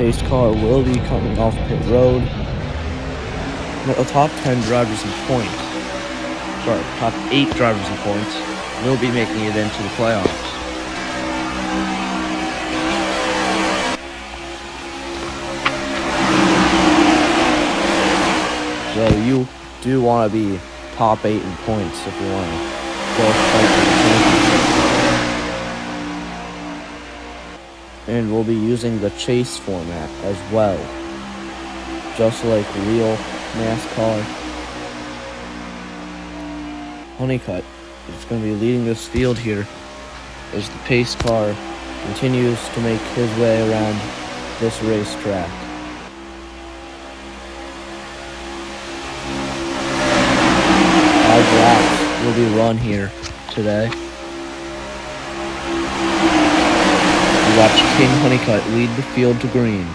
pace car will be coming off pit road. The top 10 drivers in points, top 8 drivers in points, will be making it into the playoffs. So you do want to be top 8 in points if you want to go fight for the championship. And we'll be using the chase format as well, just like real NASCAR. Honeycutt is going to be leading this field here as the pace car continues to make his way around this racetrack. Five laps will be run here today. We watch King Honeycutt lead the field to green.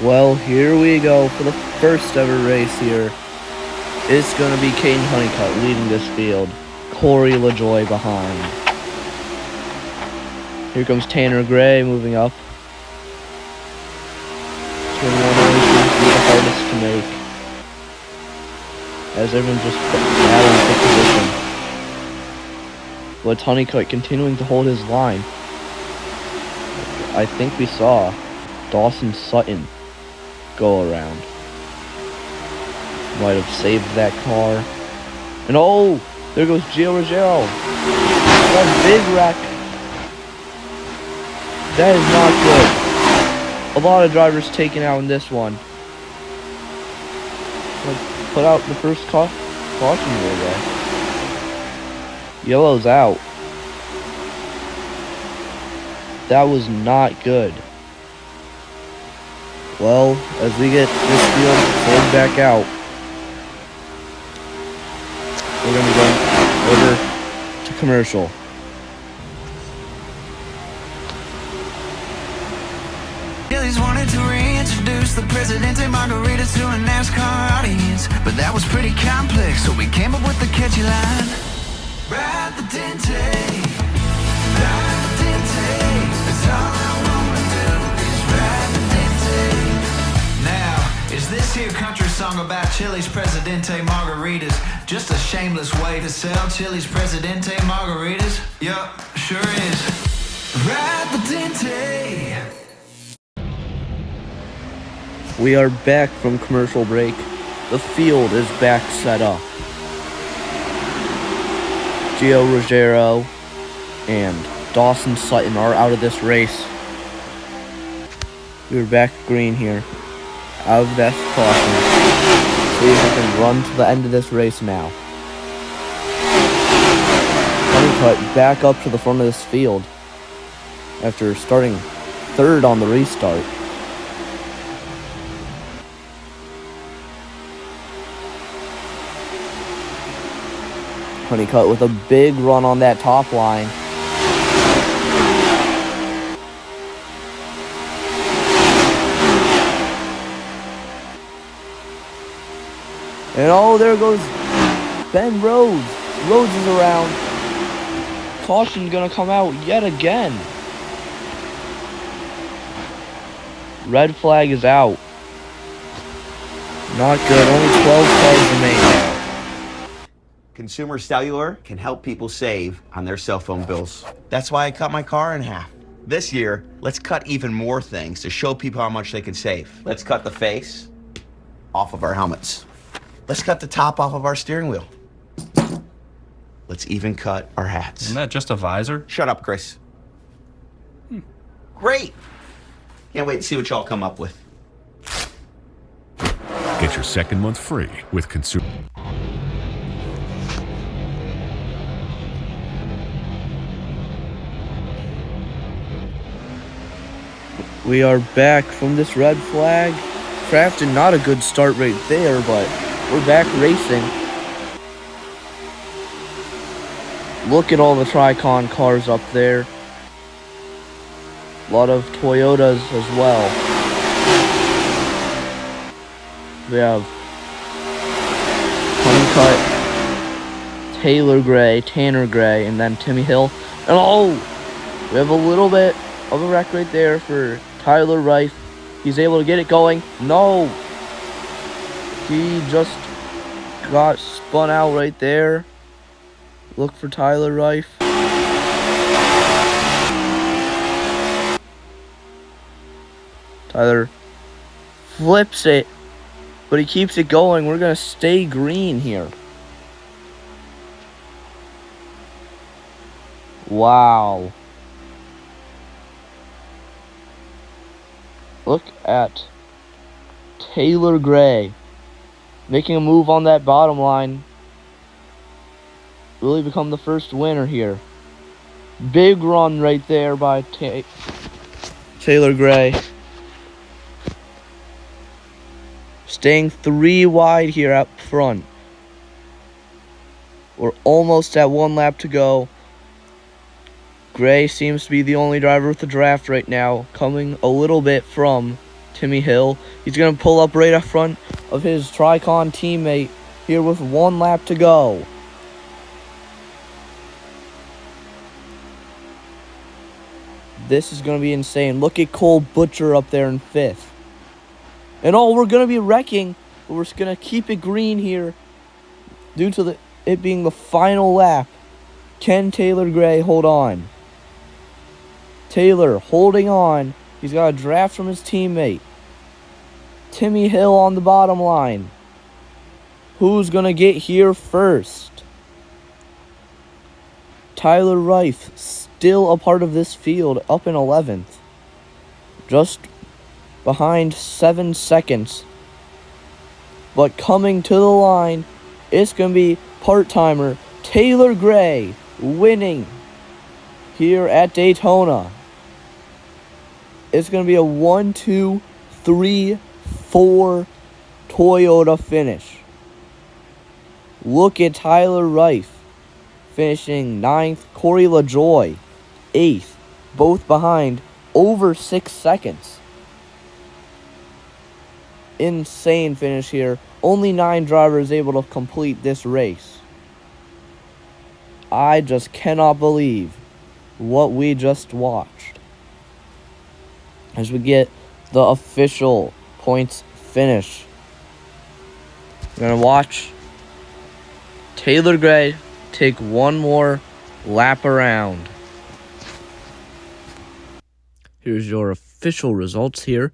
Well, here we go for the first ever race here. It's going to be King Honeycutt leading this field. Corey LaJoy behind. Here comes Tanner Gray moving up. Turn 1 races be the hardest to make, as everyone just battling for position. But Honeycutt continuing to hold his line. I think we saw Dawson Sutton go around. Might have saved that car. And oh, there goes Gio Ruggiero. One big wreck. That is not good. A lot of drivers taken out in this one. Let's put out the first caution rule there. Yellow's out. That was not good. Well, as we get this field pulled back out, we're going to go over to commercial. Chili's wanted to reintroduce the Presidente Margaritas to a NASCAR audience, but that was pretty complex, so we came up with the catchy line. Ride the Dente, ride the Dente, that's all I wanna do is ride the Dente. Now, is this here country song about Chili's Presidente Margaritas just a shameless way to sell Chili's Presidente Margaritas? Yup, sure is. Ride the Dente. We are back from commercial break. The field is back set up. Gio Ruggiero and Dawson Sutton are out of this race. We're back green here. Out of that caution. See if we can run to the end of this race now. Honeycutt back up to the front of this field after starting third on the restart. Honeycutt with a big run on that top line. And oh, there goes Ben Rhodes. Rhodes is around. Caution's gonna come out yet again. Red flag is out. Not good. Only 12 cars remain now. Consumer Cellular can help people save on their cell phone bills. That's why I cut my car in half. This year, let's cut even more things to show people how much they can save. Let's cut the face off of our helmets. Let's cut the top off of our steering wheel. Let's even cut our hats. Isn't that just a visor? Shut up, Chris. Great. Can't wait to see what y'all come up with. Get your second month free with Consumer. We are back from this red flag. Craftsman, not a good start right there, but we're back racing. Look at all the Tricon cars up there. A lot of Toyotas as well. We have Honeycutt, Taylor Gray, Tanner Gray, and then Timmy Hill. And oh, we have a little bit of a wreck right there for Tyler Reif. He's able to get it going. No! He just got spun out right there. Look for Tyler Reif. Tyler flips it, but he keeps it going. We're going to stay green here. Wow. Look at Taylor Gray making a move on that bottom line. Really become the first winner here. Big run right there by Taylor Gray. Staying 3 wide here up front. We're almost at 1 lap to go. Gray seems to be the only driver with the draft right now, coming a little bit from Timmy Hill. He's going to pull up right up front of his Tricon teammate here with 1 lap to go. This is going to be insane. Look at Cole Butcher up there in 5th. And we're going to be wrecking, but we're just going to keep it green here due to it being the final lap. Can Taylor Gray hold on? Taylor holding on. He's got a draft from his teammate. Timmy Hill on the bottom line. Who's going to get here first? Tyler Reif, still a part of this field, up in 11th. Just behind 7 seconds. But coming to the line, it's going to be part-timer Taylor Gray winning here at Daytona. It's going to be a 1, 2, 3, 4 Toyota finish. Look at Tyler Reif finishing 9th. Corey LaJoy 8th. Both behind over 6 seconds. Insane finish here. Only 9 drivers able to complete this race. I just cannot believe what we just watched. As we get the official points finish. We're going to watch Taylor Gray take 1 more lap around. Here's your official results here.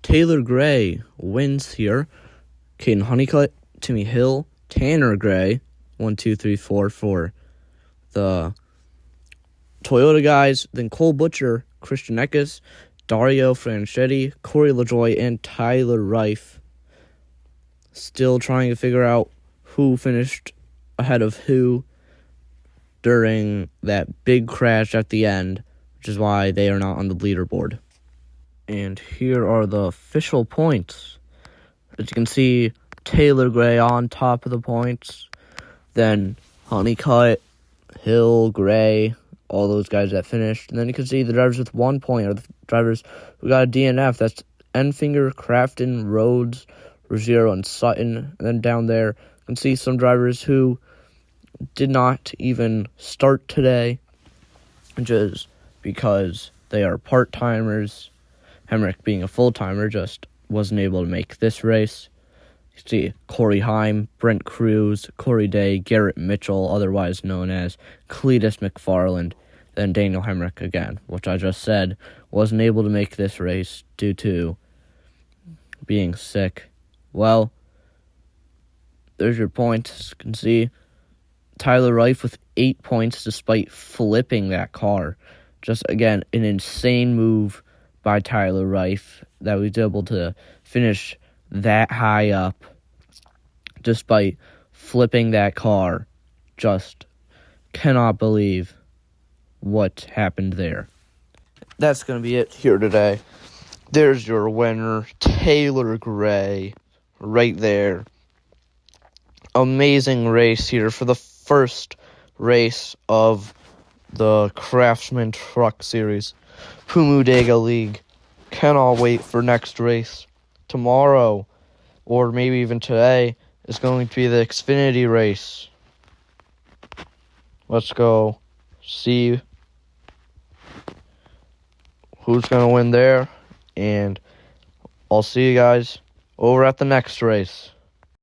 Taylor Gray wins here. Caden Honeycutt, Timmy Hill, Tanner Gray, 1, 2, 3, 4 for the Toyota guys. Then Cole Butcher, Christian Eckes, Dario Franchetti, Corey LaJoy, and Tyler Reif. Still trying to figure out who finished ahead of who during that big crash at the end, which is why they are not on the leaderboard. And here are the official points. As you can see, Taylor Gray on top of the points. Then Honeycutt, Hill, Gray, all those guys that finished. And then you can see the drivers with 1 point are the drivers who got a DNF. That's Enfinger, Crafton, Rhodes, Ruggiero, and Sutton. And then down there, you can see some drivers who did not even start today, just because they are part-timers. Hemrick, being a full-timer, just wasn't able to make this race. You see Corey Heim, Brent Cruz, Corey Day, Garrett Mitchell, otherwise known as Cletus McFarland, then Daniel Hemrick again, which I just said wasn't able to make this race due to being sick. Well, there's your points. As you can see, Tyler Reif with 8 points despite flipping that car. Just, again, an insane move by Tyler Reif that was able to finish that high up despite flipping that car. Just cannot believe what happened there. That's going to be it here today. There's your winner, Taylor Gray, right there. Amazing race here for the first race of the Craftsman Truck Series Pumudega League. Cannot wait for next race. Tomorrow, or maybe even today, is going to be the Xfinity race. Let's go see who's going to win there. And I'll see you guys over at the next race.